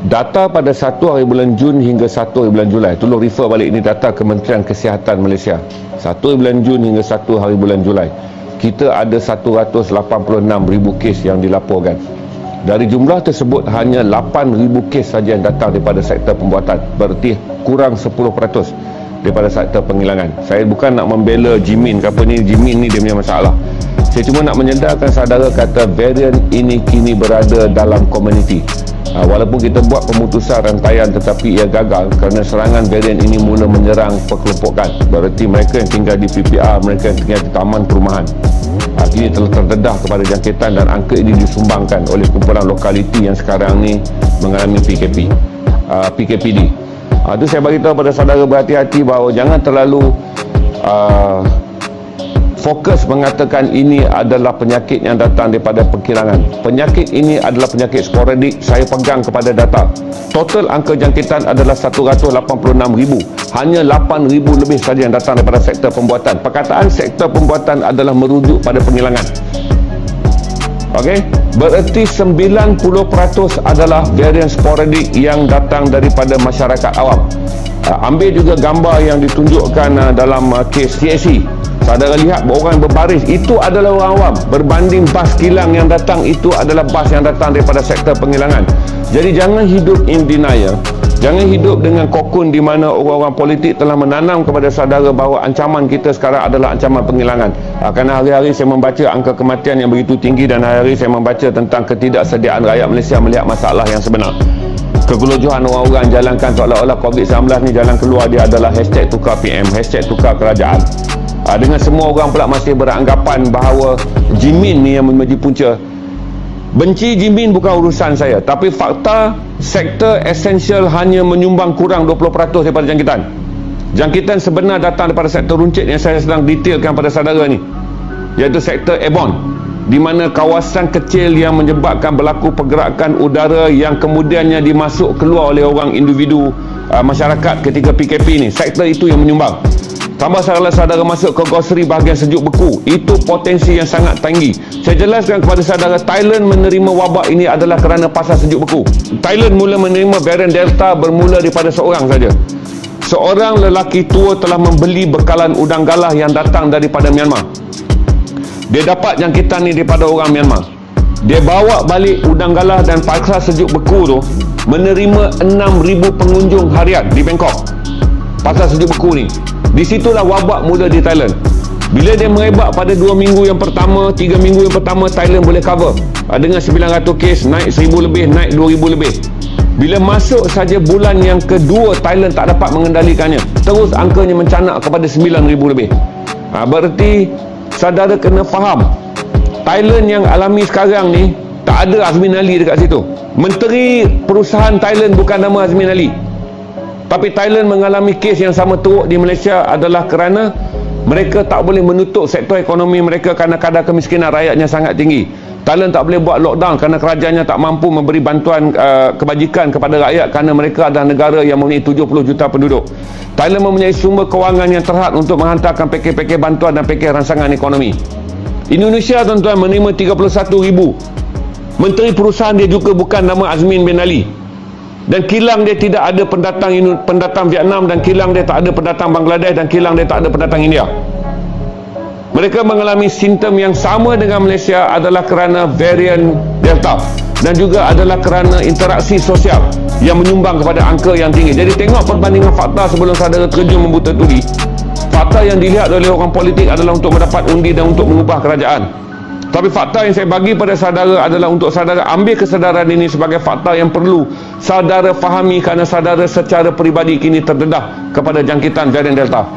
Data pada 1 hari bulan Jun hingga 1 hari bulan Julai. Tolong refer balik, ini data Kementerian Kesihatan Malaysia. 1 hari bulan Jun hingga 1 hari bulan Julai. Kita ada 186,000 kes yang dilaporkan. Dari jumlah tersebut, hanya 8,000 kes saja yang datang daripada sektor pembuatan. Berarti kurang 10% daripada sektor penghilangan. Saya bukan nak membela Jimin ke apa ni, Jimin ni dia punya masalah. Saya cuma nak menyedarkan saudara kata varian ini kini berada dalam komuniti. Walaupun kita buat pemutusan rantaian tetapi ia gagal kerana serangan varian ini mula menyerang perkelompokan. Berarti mereka yang tinggal di PPR, mereka yang tinggal di taman perumahan, kini telah terdedah kepada jangkitan dan angka ini disumbangkan oleh kumpulan lokaliti yang sekarang ni mengalami PKPD. Itu saya bagi tahu pada saudara berhati-hati bahawa jangan terlalu fokus mengatakan ini adalah penyakit yang datang daripada penghilangan. Penyakit ini adalah penyakit sporadik. Saya pegang kepada data. Total angka jangkitan adalah 186,000. Hanya 8,000 lebih saja yang datang daripada sektor pembuatan. Perkataan sektor pembuatan adalah merujuk pada penghilangan. Okey? Bererti 90% adalah varian sporadik yang datang daripada masyarakat awam. Ambil juga gambar yang ditunjukkan dalam kes CSE. Saudara lihat orang berbaris, itu adalah orang awam. Berbanding bas kilang yang datang, itu adalah bas yang datang daripada sektor penghilangan. Jadi jangan hidup in denial. Jangan hidup dengan kokon di mana orang-orang politik telah menanam kepada saudara bahawa ancaman kita sekarang adalah ancaman penghilangan. Kerana hari-hari saya membaca angka kematian yang begitu tinggi dan hari-hari saya membaca tentang ketidaksediaan rakyat Malaysia melihat masalah yang sebenar. Kegelojohan orang-orang jalankan seolah-olah COVID-19 ni jalan keluar dia adalah hashtag tukar PM, hashtag tukar kerajaan. Dengan semua orang pula masih beranggapan bahawa Jimin ni yang menjadi punca. Benci Jimin bukan urusan saya, tapi fakta sektor esensial hanya menyumbang kurang 20% daripada jangkitan. Jangkitan sebenar datang daripada sektor runcit yang saya sedang detailkan pada saudara ni, iaitu sektor airborne, di mana kawasan kecil yang menyebabkan berlaku pergerakan udara yang kemudiannya dimasuk keluar oleh orang individu masyarakat ketika PKP ni. Sektor itu yang menyumbang. Tambah saudara masuk ke grocery bahagian sejuk beku, itu potensi yang sangat tinggi. Saya jelaskan kepada saudara, Thailand menerima wabak ini adalah kerana pasal sejuk beku. Thailand mula menerima varian Delta bermula daripada seorang saja. Seorang lelaki tua telah membeli bekalan udang galah yang datang daripada Myanmar. Dia dapat jangkitan ni daripada orang Myanmar. Dia bawa balik udang galah dan pasal sejuk beku tu menerima 6,000 pengunjung harian di Bangkok. Pasal sejuk beku ni. Di situlah wabak mula di Thailand. Bila dia merebak pada 2 minggu yang pertama, 3 minggu yang pertama, Thailand boleh cover. Dengan 900 kes, naik 1,000 lebih, naik 2,000 lebih. Bila masuk saja bulan yang kedua, Thailand tak dapat mengendalikannya. Terus angkanya mencanak kepada 9,000 lebih. Berarti saudara kena faham, Thailand yang alami sekarang ni, tak ada Azmin Ali dekat situ. Menteri perusahaan Thailand bukan nama Azmin Ali. Tapi Thailand mengalami kes yang sama teruk di Malaysia adalah kerana mereka tak boleh menutup sektor ekonomi mereka kerana kadar kemiskinan rakyatnya sangat tinggi. Thailand tak boleh buat lockdown kerana kerajaannya tak mampu memberi bantuan kebajikan kepada rakyat kerana mereka adalah negara yang mempunyai 70 juta penduduk. Thailand mempunyai sumber kewangan yang terhad untuk menghantarkan pakej-pakej bantuan dan pakej rangsangan ekonomi. Indonesia tuan-tuan menerima 31,000. Menteri perusahaan dia juga bukan nama Azmin bin Ali. Dan kilang dia tidak ada pendatang Vietnam, dan kilang dia tak ada pendatang Bangladesh, dan kilang dia tak ada pendatang India. Mereka mengalami simptom yang sama dengan Malaysia adalah kerana varian Delta, dan juga adalah kerana interaksi sosial yang menyumbang kepada angka yang tinggi. Jadi tengok perbandingan fakta sebelum saudara terjun membuta tuli. Fakta yang dilihat oleh orang politik adalah untuk mendapat undi dan untuk mengubah kerajaan. Tapi fakta yang saya bagi pada saudara adalah untuk saudara ambil kesedaran ini sebagai fakta yang perlu saudara fahami kerana saudara secara peribadi kini terdedah kepada jangkitan varian Delta.